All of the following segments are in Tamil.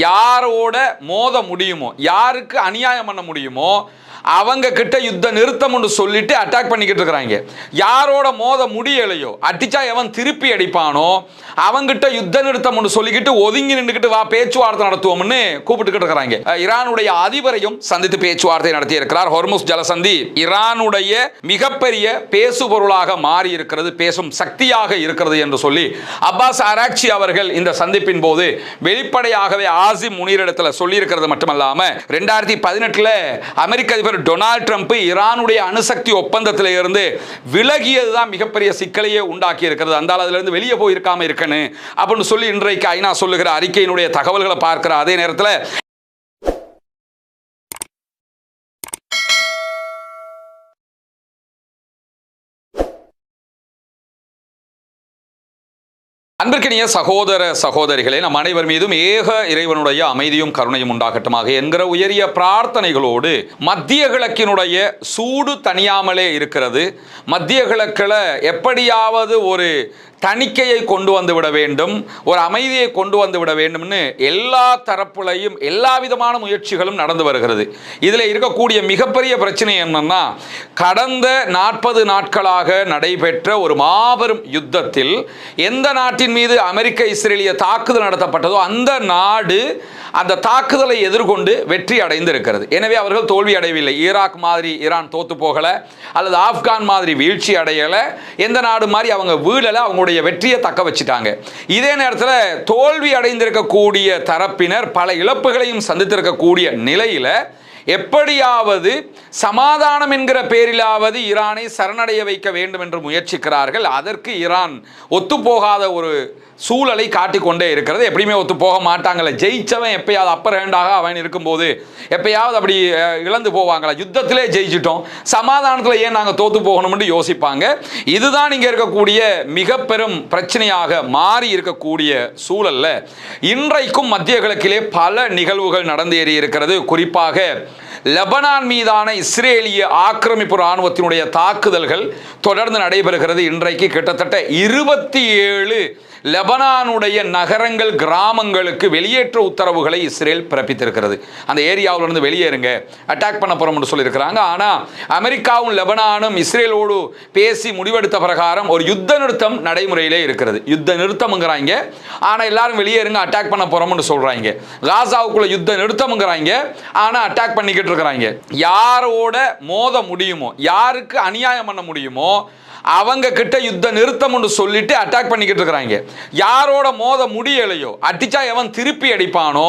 யாரோட மோத முடியுமோ, யாருக்கு அநியாயம் பண்ண முடியுமோ அவங்க கிட்ட யுத்த நிறுத்தம்னு சொல்லிட்டு அட்டாக் பண்ணிக்கிட்டு இருக்கிறாங்க. யாரோட மோத முடியலையோ, அடிச்சா எவன் திருப்பி அடிப்பானோ அவங்கிட்ட யுத்த நிறுத்தம்னு சொல்லிக்கிட்டு ஒதுங்கி நின்றுக்கிட்டு வா பேச்சுவார்த்தை நடத்துவோம்னு கூப்பிட்டுக்கிட்டு இருக்கிறாங்க. ஈரானுடைய அதிபரையும் சந்தித்து பேச்சுவார்த்தை நடத்தி இருக்கிறார். ஹொர்முஸ் ஜலசந்தி ஈரானுடைய மிகப்பெரிய பேசுபொருளாக மாறி இருக்கிறது, பேசும் சக்தியாக இருக்கிறது என்று சொல்லி அப்பாஸ் ஆராக்சி அவர்கள் இந்த சந்திப்பின் போது வெளிப்படையாகவே ஆசிம் முனீரிடத்தில் சொல்லி இருக்கிறது மட்டுமல்லாம 2018 அமெரிக்க அதிபர் டொனால்ட் ட்ரம்ப் ஈரானுடைய அணுசக்தி ஒப்பந்தத்தில் இருந்து விலகியதுதான் மிகப்பெரிய சிக்கலையே உண்டாக்கி இருக்கிறது. அந்த அதிலிருந்து வெளியே போயிருக்காம இருக்கணும் அப்படின்னு சொல்லி இன்றைக்கு ஐநா சொல்லுகிற அறிக்கையினுடைய தகவல்களை பார்க்கிற அதே நேரத்தில் அன்பிற்கினிய சகோதர சகோதரிகளே, நம் அனைவர் மீதும் ஏக இறைவனுடைய அமைதியும் கருணையும் உண்டாகட்டுமாக என்கிற உயரிய பிரார்த்தனைகளோடு மத்திய கிழக்கினுடைய சூடு தணியாமலே இருக்கிறது. மத்திய கிழக்கில் எப்படியாவது ஒரு தணிக்கையை கொண்டு வந்து விட வேண்டும், ஒரு அமைதியை கொண்டு வந்து விட வேண்டும்னு எல்லா தரப்புலையும் எல்லா விதமான முயற்சிகளும் நடந்து வருகிறது. இதில் இருக்கக்கூடிய மிகப்பெரிய பிரச்சனை என்னன்னா, கடந்த 40 நாட்களாக நடைபெற்ற ஒரு மாபெரும் யுத்தத்தில் எந்த நாட்டின் மீது அமெரிக்க இஸ்ரேலிய தாக்குதல் நடத்தப்பட்டதோ அந்த நாடு அந்த தாக்குதலை எதிர்கொண்டு வெற்றி அடைந்து இருக்கிறது. எனவே அவர்கள் தோல்வி அடையவில்லை. ஈராக் மாதிரி ஈரான் தோத்து போகல, அல்லது ஆப்கான் மாதிரி வீழ்ச்சி அடையல, எந்த நாடு மாதிரி அவங்க வீழல, அவங்களுடைய வெற்றியை தக்க வச்சுட்டாங்க. இதே நேரத்தில் தோல்வி அடைந்திருக்கக்கூடிய தரப்பினர் பல இழப்புகளையும் சந்தித்திருக்கக்கூடிய நிலையில எப்படியாவது சமாதானம் என்கிற பேரிலாவது ஈரானை சரணடைய வைக்க வேண்டும் என்று முயற்சிக்கிறார்கள். அதற்கு ஈரான் ஒத்துப்போகாத ஒரு சூழலை காட்டிக்கொண்டே இருக்கிறது. எப்படியுமே ஒத்து போக மாட்டாங்கல்ல. ஜெயிச்சவன் எப்பயாவது அப்பர் ஹேண்டாக அவன் இருக்கும்போது எப்பயாவது அப்படி இழந்து போவாங்களா? யுத்தத்திலே ஜெயிச்சிட்டோம், சமாதானத்தில் ஏன் நாங்கள் தோத்து போகணும்னு யோசிப்பாங்க. இதுதான் இங்கே இருக்கக்கூடிய மிக பெரும் பிரச்சனையாக மாறி இருக்கக்கூடிய சூழல்ல இன்றைக்கும் மத்திய கிழக்கிலே பல நிகழ்வுகள் நடந்தேறி இருக்கிறது. குறிப்பாக லெபனான் மீதான இஸ்ரேலிய ஆக்கிரமிப்பு இராணுவத்தினுடைய தாக்குதல்கள் தொடர்ந்து நடைபெறுகிறது. இன்றைக்கு கிட்டத்தட்ட 27 லெபனானுடைய நகரங்கள் கிராமங்களுக்கு வெளியேற்ற உத்தரவுகளை இஸ்ரேல் பிறப்பித்திருக்கிறது. அந்த ஏரியாவிலிருந்து வெளியேறுங்க, அட்டாக் பண்ண போறோம்னு சொல்லியிருக்கிறாங்க. ஆனால் அமெரிக்காவும் லெபனானும் இஸ்ரேலோடு பேசி முடிவெடுத்த பிரகாரம் ஒரு யுத்த நிறுத்தம் நடைமுறையிலே இருக்கிறது. யுத்த நிறுத்தம்ங்கிறாங்க, ஆனால் எல்லாரும் வெளியேறுங்க, அட்டாக் பண்ண போறோம்னு சொல்றாங்க. காசாவுக்குள்ள யுத்த நிறுத்தம்ங்கிறாங்க, ஆனால் அட்டாக் பண்ணிக்கிட்டு இருக்கிறாங்க. யாரோட மோத முடியுமோ, யாருக்கு அநியாயம் பண்ண முடியுமோ அவங்க கிட்ட யுத்த நிறுத்தம்னு சொல்லிட்டு அட்டாக் பண்ணிக்கிட்டு இருக்கிறாங்க. யாரோட மோத முடியலையோ, அடிச்சா எவன் திருப்பி அடிப்பானோ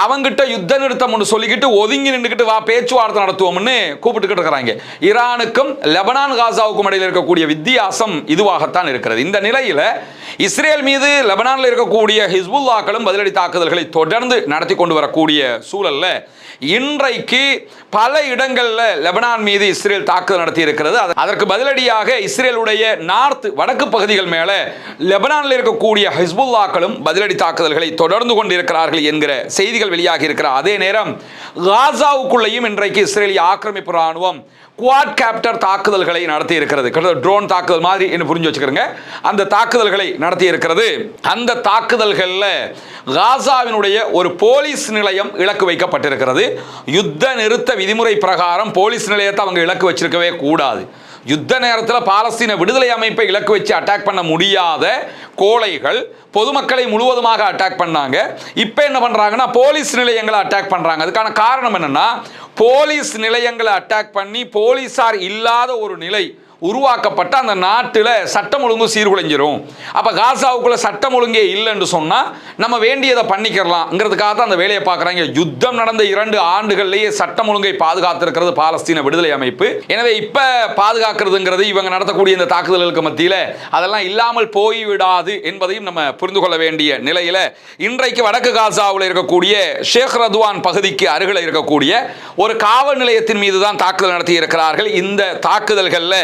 அவங்கிட்ட யுத்த நிறுத்தம்னு சொல்லிக்கிட்டு ஒதுங்கி நின்றுக்கிட்டு வா பேச்சுவார்த்தை நடத்துவோம்னு கூப்பிட்டுக்கிட்டு இருக்கிறாங்க. ஈரானுக்கும் லெபனான் காசாவுக்கும் இடையில் இருக்கக்கூடிய வித்தியாசம் இதுவாகத்தான் இருக்கிறது. இந்த நிலையில் இஸ்ரேல் மீது லெபனானில் இருக்கக்கூடிய ஹிஸ்புல்லாக்களும் பதிலடி தாக்குதல்களை தொடர்ந்து நடத்தி கொண்டு வரக்கூடிய சூழல்ல இன்றைக்கு பல இடங்களில் லெபனான் மீது இஸ்ரேல் தாக்குதல் நடத்தி இருக்கிறது. அதற்கு பதிலடியாக இஸ்ரேலுடைய வடக்கு பகுதிகள் மேல லெபனானில் இருக்கக்கூடிய ஹிஸ்புல்லாக்களும் பதிலடி தாக்குதல்களை தொடர்ந்து கொண்டிருக்கிறார்கள் என்கிற செய்திகள் வெளியாகி இருக்கிற அதே நேரம் காசாவுக்குள்ளேயும் இன்றைக்கு இஸ்ரேலிய ஆக்கிரமிப்பு இராணுவம் குவாட் கேப்டர் தாக்குதல்களை நடத்தி இருக்கிறது. ட்ரோன் தாக்குதல் மாதிரி என்ன புரிஞ்சு வச்சுக்கிறங்க, அந்த தாக்குதல்களை நடத்தி இருக்கிறது. அந்த தாக்குதல்களில் காசாவினுடைய ஒரு போலீஸ் நிலையம் இலக்கு வைக்கப்பட்டிருக்கிறது. யுத்த நிறுத்த விதிமுறை பிரகாரம் போலீஸ் நிலையத்தை அவங்க இலக்கு வச்சிருக்கவே கூடாது. யுத்த நேரத்தில் பாலஸ்தீன விடுதலை அமைப்பை இலக்கு வச்சு அட்டாக் பண்ண முடியாத கோழைகள் பொதுமக்களை முழுவதுமாக அட்டாக் பண்ணாங்க. இப்போ என்ன பண்றாங்கன்னா போலீஸ் நிலையங்களை அட்டாக் பண்றாங்க. அதுக்கான காரணம் என்னன்னா, போலீஸ் நிலையங்களை அட்டாக் பண்ணி போலீசார் இல்லாத ஒரு நிலை உருவாக்கப்பட்ட அந்த நாட்டில் சட்டம் ஒழுங்கு சீர்குலைஞ்சிரும். அப்போ காசாவுக்குள்ள சட்டம் ஒழுங்கே இல்லைன்னு சொன்னால் நம்ம வேண்டியதை பண்ணிக்கிறலாம்ங்கிறதுக்காக தான் அந்த வேலையை பார்க்குறாங்க. யுத்தம் நடந்த 2 ஆண்டுகள்லேயே சட்டம் ஒழுங்கை பாதுகாத்திருக்கிறது பாலஸ்தீன விடுதலை அமைப்பு. எனவே இப்போ பாதுகாக்கிறதுங்கிறது இவங்க நடத்தக்கூடிய இந்த தாக்குதல்களுக்கு மத்தியில் அதெல்லாம் இல்லாமல் போய்விடாது என்பதையும் நம்ம புரிந்து கொள்ள வேண்டிய நிலையில் இன்றைக்கு வடக்கு காசாவில் இருக்கக்கூடிய ஷேக் ரதுவான் பகுதிக்கு அருகில் இருக்கக்கூடிய ஒரு காவல் நிலையத்தின் மீது தான் தாக்குதல் நடத்தி இருக்கிறார்கள். இந்த தாக்குதல்களில்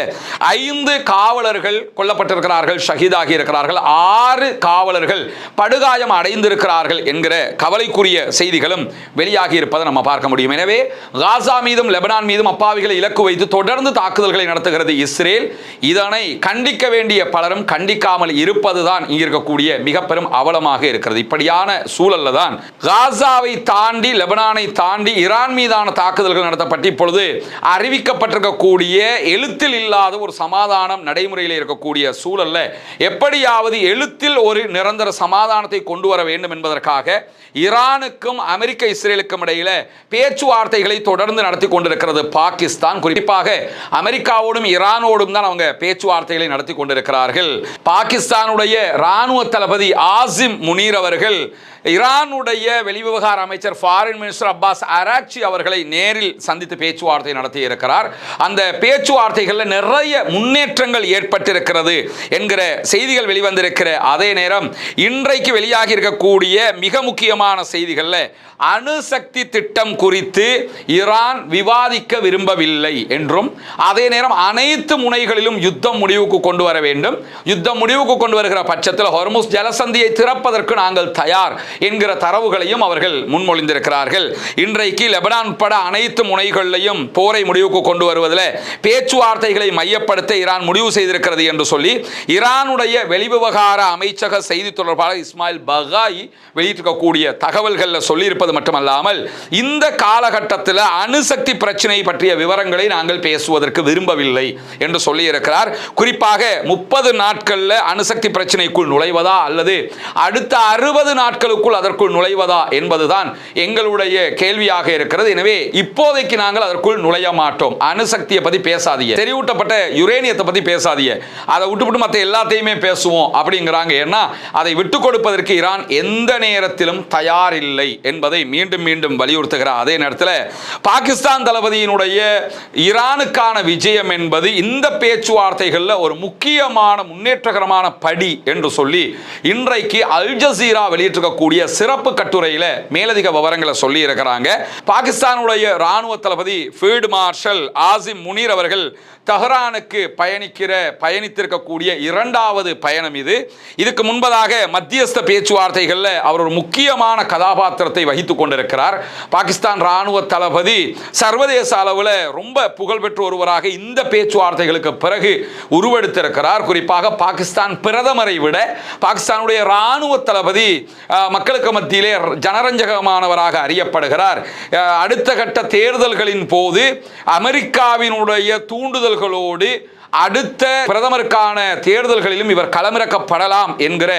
5 காவலர்கள் கொல்லப்பட்டிருக்கிறார்கள், ஷஹீதாகி இருக்கிறார்கள். 6 காவலர்கள் படுகாயம் அடைந்திருக்கிறார்கள் என்கிற கவலைக்குரிய செய்திகளும் வெளியாகி இருப்பதை நம்ம பார்க்க முடியும். எனவே காசா மீதும் லெபனான் மீதும் அப்பாவிகளை இலக்கு வைத்து தொடர்ந்து தாக்குதல்களை நடத்துகிறது இஸ்ரேல். இதனை கண்டிக்க வேண்டிய பலரும் கண்டிக்காமல் இருப்பதுதான் இங்க இருக்கக்கூடிய மிக பெரும் அவலமாக இருக்கிறது. இப்படியான சூழல்ல தான் காசாவை தாண்டி லெபனானை தாண்டி ஈரான் மீதான தாக்குதல்கள் நடத்தப்பட்டு இப்பொழுது அறிவிக்கப்பட்டிருக்கக்கூடிய எழுத்தில் இல்லாத ஒரு சமாதானம் நடைமுறையில் இருக்கக்கூடிய சூழல்ல எப்படியாவது எழுத்தில் ஒரு நிரந்தர சமாதானத்தை கொண்டு வர வேண்டும் என்பதற்காக ஈரானுக்கும் அமெரிக்க இஸ்ரேலுக்கும் இடையில பேச்சுவார்த்தைகளை தொடர்ந்து நடத்தி கொண்டிருக்கிறது பாகிஸ்தான். குறிப்பாக அமெரிக்காவோடும் ஈரானோடும் தான் அவங்க பேச்சுவார்த்தைகளை நடத்தி கொண்டிருக்கிறார்கள். பாகிஸ்தானுடைய ராணுவ தளபதி ஆசிம் முனீர் அவர்கள் ஈரானுடைய வெளிவிவகார அமைச்சர் ஃபாரின் மினிஸ்டர் அப்பாஸ் அராக்சி அவர்களை நேரில் சந்தித்து பேச்சுவார்த்தை நடத்தி இருக்கிறார். அந்த பேச்சுவார்த்தைகளில் நிறைய முன்னேற்றங்கள் ஏற்பட்டிருக்கிறது என்கிற செய்திகள் வெளிவந்திருக்கிற அதே நேரம் இன்றைக்கு வெளியாகி இருக்கக்கூடிய மிக முக்கியமான செய்திகளில் அணுசக்தி திட்டம் குறித்து ஈரான் விவாதிக்க விரும்பவில்லை என்றும் அதே நேரம் அனைத்து முனைகளிலும் யுத்தம் முடிவுக்கு கொண்டு வர வேண்டும், யுத்தம் முடிவுக்கு கொண்டு வருகிற பட்சத்தில் ஹொர்முஸ் ஜலசந்தியை திறப்பதற்கு நாங்கள் தயார் என்கிற தரவுகளையும் அவர்கள் முன்மொழிந்திருக்கிறார்கள். இன்றைக்கு லெபனான் உட்பட அனைத்து முனைகளிலையும் போரை முடிவுக்கு கொண்டு வருவதில் பேச்சுவார்த்தைகளை மையப்படுத்த ஈரான் முடிவு செய்திருக்கிறது என்று சொல்லி ஈரானுடைய வெளிவிவகார அமைச்சக செய்தி தொடர்பாளர் இஸ்மாயில் பகாயி வெளியிட்டிருக்கக்கூடிய தகவல்களில் சொல்லியிருப்பது மட்டுமல்லாமல் இந்த காலகட்டத்தில் அணுசக்தி பிரச்சனை பற்றிய விவரங்களை நாங்கள் பேசுவதற்கு விரும்பவில்லை என்று சொல்லியிருக்கிறார். குறிப்பாக 30 நாட்களில் அணுசக்தி பிரச்சனைக்குள் நுழைவதா அல்லது அடுத்த 60 நாட்களுக்குள் அதற்குள் நுழைவதா என்பதுதான் எங்களுடைய கேள்வியாக இருக்கிறது. எனவே இப்போதைக்கு நாங்கள் அதற்குள் நுழைய மாட்டோம். அணுசக்தியை பத்தி பேசாதீங்க, செறிவூட்டப்பட்ட யுரேனியத்தை பத்தி பேசாதீங்க, அதை விட்டுவிட்டு மற்ற எல்லாத்தையுமே பேசுவோம் அப்படிங்கிறாங்க. ஏன்னா அதை விட்டுக் கொடுப்பதற்கு ஈரான் எந்த நேரத்திலும் தயார் இல்லை என்பதை மீண்டும் மீண்டும் வலியுறுத்துகிறார். அதே நேரத்தில் பாகிஸ்தான் தளபதியினுடைய ஈரானுக்கான விஜயம் என்பது இந்த பேச்சுவார்த்தைகளில் ஒரு முக்கியமான முன்னேற்றகரமான படி என்று சொல்லி இன்றைக்கு அல் ஜசீரா வெளியிட்டிருக்கக்கூடிய சிறப்பு கட்டுரையில் மேலதிக விவரங்களை சொல்லி இருக்கிறாங்க. பாகிஸ்தானுடைய ராணுவ தளபதி ஃபீல்டு மார்ஷல் ஆசிம் முனீர் அவர்கள் தெஹ்ரானுக்கு பயணித்திருக்கக்கூடிய 2வது பயணம் இது. இதுக்கு முன்பதாக மத்தியஸ்த பேச்சுவார்த்தைகளில் அவர் ஒரு முக்கியமான கதாபாத்திரத்தை வகித்துக் கொண்டிருக்கிறார். பாகிஸ்தான் ராணுவ தளபதி சர்வதேச அளவில் ரொம்ப புகழ்பெற்ற ஒருவராக இந்த பேச்சுவார்த்தைகளுக்கு பிறகு உருவெடுத்திருக்கிறார். குறிப்பாக பாகிஸ்தான் பிரதமரை விட பாகிஸ்தானுடைய ராணுவ தளபதி மக்களுக்கு மத்தியிலே ஜனரஞ்சகமானவராக அறியப்படுகிறார். அடுத்த கட்ட தேர்தல்களின் போது அமெரிக்காவினுடைய தூண்டுதல்களோடு அடுத்த பிரதமருக்கான தேர்தல்களிலும் இவர் களமிறக்கப்படலாம் என்கிற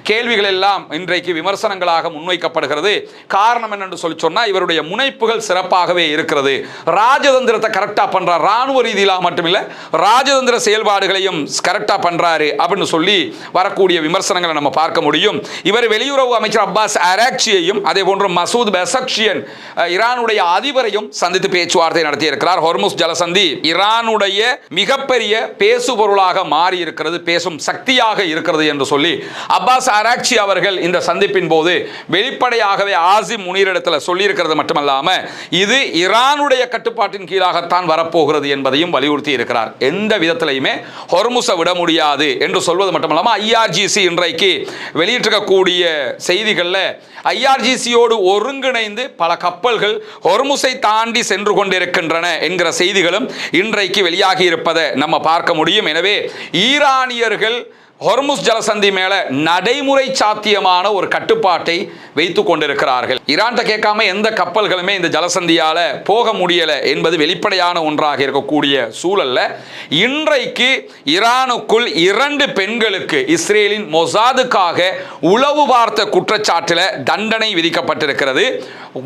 கேள்விகள் எல்லாம் இன்றைக்கு விமர்சனங்களாக முன்வைக்கப்படுகிறது. காரணம் என்னென்று சொல்லி சொன்னால் இவருடைய முனைப்புகள் சிறப்பாகவே இருக்கிறது. ராஜதந்திரத்தை கரெக்டாக பண்றார், ராணுவ ரீதியில மட்டுமில்லை ராஜதந்திர செயல்பாடுகளையும் கரெக்டாக பண்றாரு அப்படின்னு சொல்லி வரக்கூடிய விமர்சனங்களை நம்ம பார்க்க முடியும். இவர் வெளியுறவு அமைச்சர் அப்பாஸ் அராக்சியையும் அதே போன்று மசூத் பெசக்ஷியன் ஈரானுடைய அதிபரையும் சந்தித்து பேச்சுவார்த்தை நடத்தியிருக்கிறார். ஹொர்முஸ் ஜலசந்தி ஈரானுடைய மிகப்பெரிய பேசுபொருளாக மாறி இருக்கிறது, பேசும் சக்தியாக இருக்கிறது என்று சொல்லி அப்பாஸ் அராக்சி அவர்கள் இந்த சந்திப்பின் போது வெளிப்படையாகவே ஆசிம் முனீரிடத்தில் சொல்லியிருக்கிறது மட்டுமல்லாம இது ஈரானுடைய கட்டுப்பாட்டின் கீழாகத்தான் வரப்போகிறது என்பதையும் வலியுறுத்தி இருக்கிறார். எந்த விதத்திலையுமே ஹொர்முஸை விட முடியாது என்று சொல்வது மட்டுமல்லாம IRGC இன்றைக்கு வெளியிட்டிருக்கக்கூடிய செய்திகளில் IRGCயோடு ஒருங்கிணைந்து பல கப்பல்கள் ஹொர்முஸை தாண்டி சென்று கொண்டிருக்கின்றன என்கிற செய்திகளும் இன்றைக்கு வெளியாகி இருப்பதை நம்ம பார்க்க முடியும். எனவே ஈரானியர்கள் ஹொர்முஸ் ஜலசந்தி மேல நடைமுறை சாத்தியமான ஒரு கட்டுப்பாட்டை வைத்துக் கொண்டிருக்கிறார்கள். ஈரான் கேட்காம எந்த கப்பல்களுமே இந்த ஜலசந்தியால போக முடியல என்பது வெளிப்படையான ஒன்றாக இருக்கக்கூடிய சூழல்ல இன்றைக்கு ஈரானுக்குள் 2 பெண்களுக்கு இஸ்ரேலின் மொசாதுக்காக உளவு பார்த்த குற்றச்சாட்டில் தண்டனை விதிக்கப்பட்டிருக்கிறது.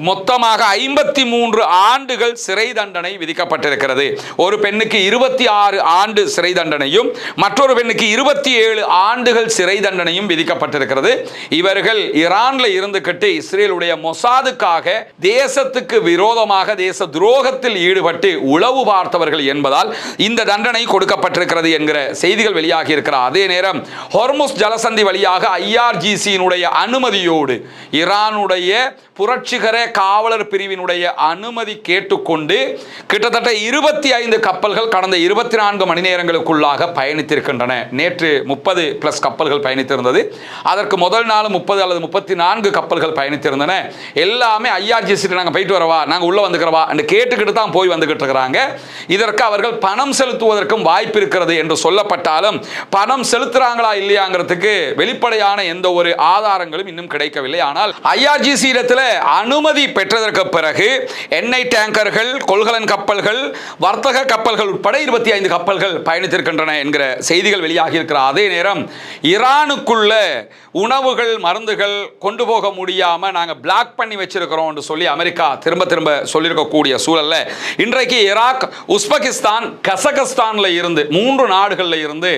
மொத்தமாக 53 ஆண்டுகள் சிறை தண்டனை விதிக்கப்பட்டிருக்கிறது. ஒரு பெண்ணுக்கு 26 ஆண்டு சிறை தண்டனையும் மற்றொரு பெண்ணுக்கு 27 ஆண்டுகள் சிறை தண்டனையும் விதிக்கப்பட்டிருக்கிறது. இவர்கள் ஈரான்ல இருந்துகிட்டு இஸ்ரேலுடைய மொசாதுக்காக தேசத்துக்கு விரோதமாக தேச துரோகத்தில் ஈடுபட்டு உளவு பார்த்தவர்கள் என்பதால் இந்த தண்டனை கொடுக்கப்பட்டிருக்கிறது என்கிற செய்திகள் வெளியாகி இருக்கிற அதே நேரம் ஹொர்முஸ் ஜலசந்தி வழியாக IRGC அனுமதியோடு ஈரானுடைய புரட்சிகர சுகாதார காவலர் பிரிவினுடைய அனுமதி கேட்டுக்கொண்டு கிட்டத்தட்ட 25 கப்பல்கள் கடந்த 24 மணி நேரங்களுக்குள்ளாக பயணித்திருக்கின்றன. நேற்று 30+ கப்பல்கள் பயணித்திருந்தது. அதற்கு முதல் நாள் 30 அல்லது 34 கப்பல்கள் பயணித்திருந்தன. எல்லாமே IRGC நாங்கள் போயிட்டு வரவா, நாங்கள் உள்ள வந்துக்கிறவா என்று கேட்டுக்கிட்டு தான் போய் வந்துகிட்டு இருக்கிறாங்க. இதற்கு அவர்கள் பணம் செலுத்துவதற்கும் வாய்ப்பு இருக்கிறது என்று சொல்லப்பட்டாலும் பணம் செலுத்துறாங்களா இல்லையாங்கிறதுக்கு வெளிப்படையான எந்த ஒரு ஆதாரங்களும் இன்னும் கிடைக்கவில்லை. ஆனால் IRGC இடத்துல அனுமதி பெற்றதற்கு பிறகு எண்ணெய் டேங்கர்கள், கொள்கலன் கப்பல்கள், வர்த்தக கப்பல்கள் உட்பட 25 கப்பல்கள் பயணித்திருக்கின்றன என்கிற செய்திகள் வெளியாகி இருக்கிற அதே நேரம் ஈரானுக்குள்ள உணவுகள், மருந்துகள் கொண்டு போக முடியாம நாங்க பிளாக் பண்ணி வச்சிருக்கிறோம் என்று சொல்லி அமெரிக்கா திரும்ப திரும்ப சொல்லியிருக்கக்கூடிய சூழல்ல இன்றைக்கு ஈராக், உஸ்பெகிஸ்தான், கசகஸ்தான்ல இருந்து 3 நாடுகள்ல இருந்து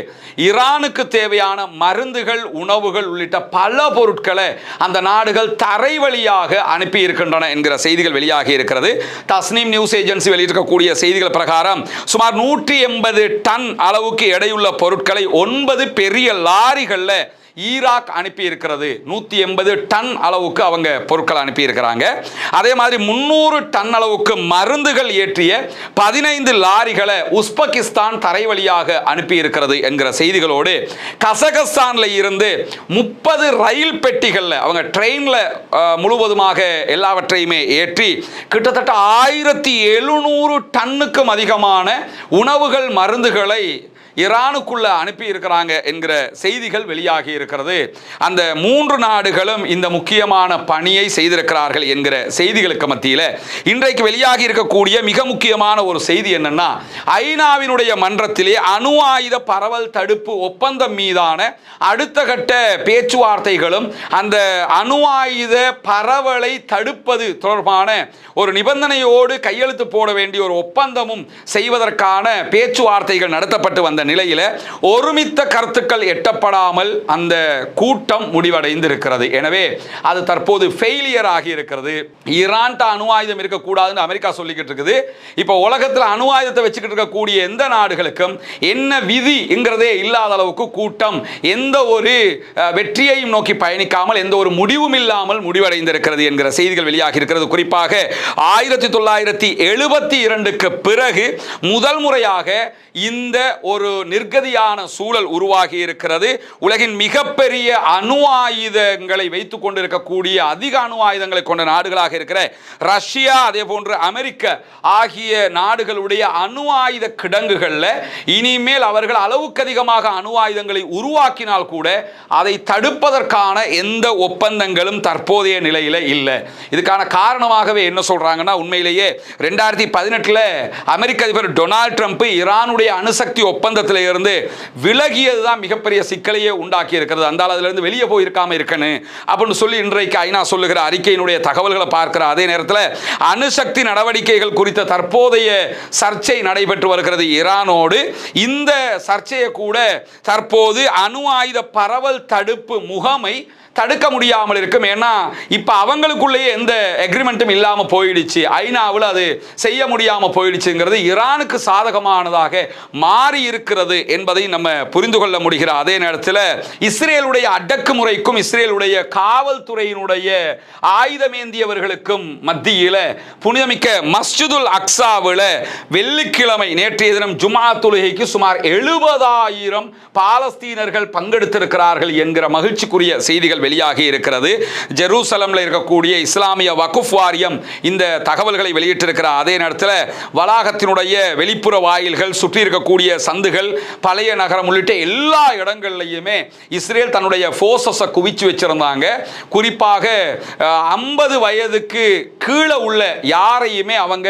ஈரானுக்கு தேவையான மருந்துகள், உணவுகள் உள்ளிட்ட பல பொருட்களை அந்த நாடுகள் தரை வழியாக அனுப்பி இருக்கின்றன என்கிற செய்திகள் வெளியாகி இருக்கிறது. தஸ்னீம் நியூஸ் ஏஜென்சி வெளியிட்டிருக்கக்கூடிய செய்திகள் பிரகாரம் சுமார் 180 டன் அளவுக்கு எடையுள்ள பொருட்களை 9 பெரிய லாரிகள்ல ஈராக் அனுப்பி இருக்கிறது. 180 டன் அளவுக்கு அவங்க பொருட்கள் அனுப்பி இருக்கிறாங்க. அதே மாதிரி 300 டன் அளவுக்கு மருந்துகள் ஏற்றிய 15 லாரிகளை உஸ்பெகிஸ்தான் தரை வழியாக அனுப்பி இருக்கிறது என்கிற செய்திகளோடு கசகஸ்தான்ல இருந்து 30 ரயில் பெட்டிகள்ல அவங்க ட்ரெயின்ல முழுவதுமாக எல்லாவற்றையுமே ஏற்றி கிட்டத்தட்ட 1700 டன்னுக்கும் அதிகமான உணவுகள், மருந்துகளை ஈரானுக்குள்ள அனுப்பி இருக்கிறாங்க என்கிற செய்திகள் வெளியாகி இருக்கிறது. அந்த 3 நாடுகளும் இந்த முக்கியமான பணியை செய்திருக்கிறார்கள் என்கிற செய்திகளுக்கு மத்தியில் இன்றைக்கு வெளியாகி இருக்கக்கூடிய மிக முக்கியமான ஒரு செய்தி என்னன்னா, ஐநாவினுடைய மன்றத்திலே அணு ஆயுத பரவல் தடுப்பு ஒப்பந்தம் மீதான அடுத்த கட்ட பேச்சுவார்த்தைகளும் அந்த அணு ஆயுத பரவலை தடுப்பது தொடர்பான ஒரு நிபந்தனையோடு கையெழுத்து போட வேண்டிய ஒரு ஒப்பந்தமும் செய்வதற்கான பேச்சுவார்த்தைகள் நடத்தப்பட்டு வந்த நிலையில் ஒருமித்த கருத்துக்கள் எட்டப்படாமல் அந்த கூட்டம் முடிவடைந்திருக்கிறது. எனவே அது தற்போது ஃபெயிலியர் ஆகி இருக்கிறது. ஈரான் அணு ஆயுதம் இருக்கக்கூடாதுன்னு அமெரிக்கா சொல்லிக்கிட்டு இருக்குது. இப்போ உலகத்தில் அணு ஆயுதத்தை வச்சுக்கிட்டு இருக்கக்கூடிய எந்த நாடுகளுக்கும் என்ன விதிங்கிறதே இல்லாத அளவுக்கு கூட்டம் எந்த ஒரு வெற்றியையும் நோக்கி பயணிக்காமல் எந்த ஒரு முடிவும் இல்லாமல் முடிவடைந்திருக்கிறது என்கிற செய்திகள் வெளியாகி இருக்கிறது. குறிப்பாக 1972க்கு பிறகு முதல் முறையாக இந்த ஒரு நிர்கதியான சூழல் உருவாகி இருக்கிறது. உலகின் மிகப்பெரிய அணு ஆயுதங்களை வைத்துக் கொண்டிருக்கக்கூடிய அதிக அணு ஆயுதங்களை கொண்ட நாடுகளாக இருக்கிற ரஷ்யா, அதே போன்று அமெரிக்க ஆகிய நாடுகளுடைய அணு ஆயுத கிடங்குகள்ல இனிமேல் அவர்கள் அளவுக்கு அதிகமாக அணு ஆயுதங்களை உருவாக்கினால் கூட அதை தடுப்பதற்கான எந்த ஒப்பந்தங்களும் தற்போதைய நிலையில இல்லை. இதுக்கான காரணமாகவே என்ன சொல்றாங்கன்னா, உண்மையிலேயே 2018 அமெரிக்க அதிபர் டொனால்ட் ட்ரம்ப் ஈரானுடைய அணுசக்தி ஒப்பந்தத்தில் இருந்து விலகியதுதான் மிகப்பெரிய சிக்கலையே உண்டாக்கி இருக்கிறது. அந்த அதிலிருந்து வெளியே போயிருக்காம இருக்கணும் அப்படின்னு சொல்லி இன்றைக்கு ஐநா சொல்லுகிற அறிக்கையினுடைய தகவல்களை பார்க்கிற அதே நேரத்தில் அணுசக்தி நடவடிக்கைகள் குறித்த தற்போதைய சர்ச்சை நடைபெற்று வருகிறது ஈரானோடு. இந்த சர்ச்சையை கூட தற்போது அணு ஆயுத பரவல் தடுப்பு முகமை தடுக்க முடியாமல் இருக்கும். ஏன்னா இப்ப அவங்களுக்குள்ளேயே எந்த எக்ரிமெண்ட்டும் இல்லாம போயிடுச்சு, ஐநாவில் அது செய்ய முடியாம போயிடுச்சுங்கிறது ஈரானுக்கு சாதகமானதாக மாறி இருக்கிறது என்பதை நம்ம புரிந்து கொள்ள முடிகிற அதே நேரத்தில் இஸ்ரேலுடைய அடக்குமுறைக்கும் இஸ்ரேலுடைய காவல்துறையினுடைய ஆயுதமேந்தியவர்களுக்கும் மத்தியில் புனிதமிக்க மஸ்ஜிதுல் அக்ஸாவில் வெள்ளிக்கிழமை நேற்றைய தினம் ஜுமா தொழுகைக்கு சுமார் 70,000 பாலஸ்தீனர்கள் பங்கெடுத்திருக்கிறார்கள் என்கிற மகிழ்ச்சிக்குரிய செய்திகள் வெளியாகி இருக்கிறது. ஜெருசலம்ல இருக்கக்கூடிய இஸ்லாமிய வக்ஃப் வாரியம் இந்த தகவல்களை வெளியிட்டிருக்கிற அதே நேரத்தில் வளாகத்தினுடைய வெளிப்புற வாயில்கள், சுற்றி இருக்கக்கூடிய சந்துகள், பழைய நகரம் உள்ளிட்ட எல்லா இடங்கள்லையுமே இஸ்ரேல் தன்னுடைய ஃபோர்ஸஸை குவிச்சு வச்சிருந்தாங்க. குறிப்பாக 50 வயதுக்கு கீழே உள்ள யாரையுமே அவங்க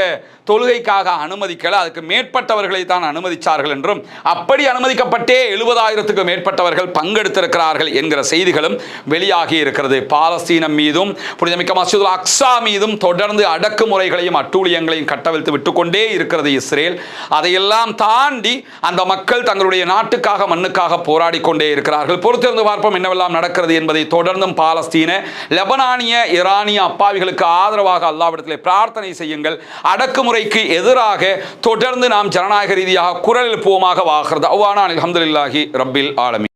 தொழுகைக்காக அனுமதிக்கல, அதுக்கு மேற்பட்டவர்களை தான் அனுமதிச்சார்கள் என்றும் அப்படி அனுமதிக்கப்பட்டே 70,000க்கு மேற்பட்டவர்கள் பங்கெடுத்திருக்கிறார்கள் என்கிற செய்திகளும் வெளியாகி இருக்கிறது. பாலஸ்தீனம் மீதும் புனிதமிக்க மஸ்ஜிதுல் அக்ஸா மீதும் தொடர்ந்து அடக்குமுறைகளையும் அட்டூழியங்களையும் கட்டவிழ்த்து விட்டுக்கொண்டே இருக்கிறது இஸ்ரேல். அதையெல்லாம் தாண்டி அந்த மக்கள் தங்களுடைய நாட்டுக்காக, மண்ணுக்காக போராடி கொண்டே இருக்கிறார்கள். பொறுத்திருந்து பார்ப்போம் என்னவெல்லாம் நடக்கிறது என்பதை. தொடர்ந்தும் பாலஸ்தீன, லெபனானிய, ஈரானிய அப்பாவிகளுக்கு ஆதரவாக அல்லாஹ்விடத்திலே பிரார்த்தனை செய்யுங்கள். அடக்குமுறை எதிராக தொடர்ந்து நாம் ஜனநாயக ரீதியாக குரல் எழுப்புவோமாக. வாகிறது அல்ஹம்துலில்லாஹி ரப்பில் ஆலமீன்.